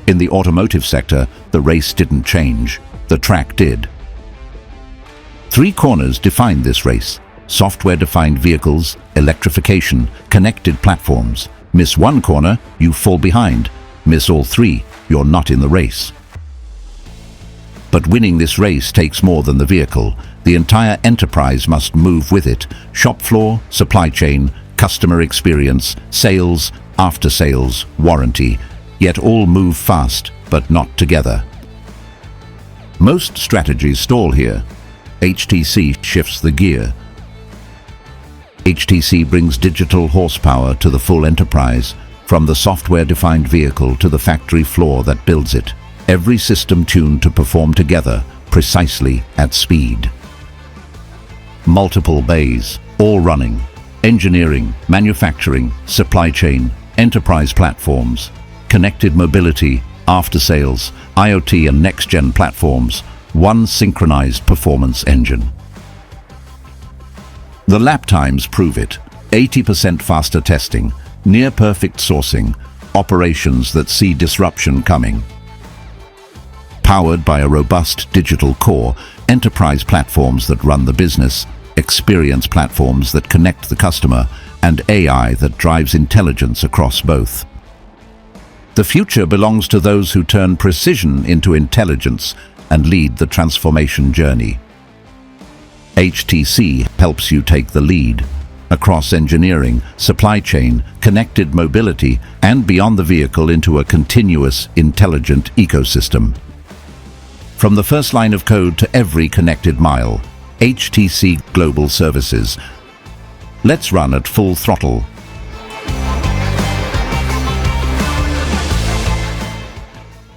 In the automotive sector, the race didn't change. The track did. 3 corners define this race: software-defined vehicles, electrification, connected platforms. Miss one corner, you fall behind. Miss all 3, you're not in the race. But winning this race takes more than the vehicle. The entire enterprise must move with it. Shop floor, supply chain, customer experience, sales, after-sales, warranty. Yet all move fast, but not together. Most strategies stall here. HTC shifts the gear. HTC brings digital horsepower to the full enterprise, from the software-defined vehicle to the factory floor that builds it. Every system tuned to perform together, precisely at speed. Multiple bays, all running. Engineering, manufacturing, supply chain, enterprise platforms, connected mobility, after-sales, IoT and next-gen platforms. One synchronized performance engine. The lap times prove it. 80% faster testing, near-perfect sourcing, operations that see disruption coming. Powered by a robust digital core, enterprise platforms that run the business, experience platforms that connect the customer, and AI that drives intelligence across both. The future belongs to those who turn precision into intelligence and lead the transformation journey. HTC helps you take the lead across engineering, supply chain, connected mobility, and beyond the vehicle into a continuous, intelligent ecosystem. From the first line of code to every connected mile, HTC Global Services. Let's run at full throttle.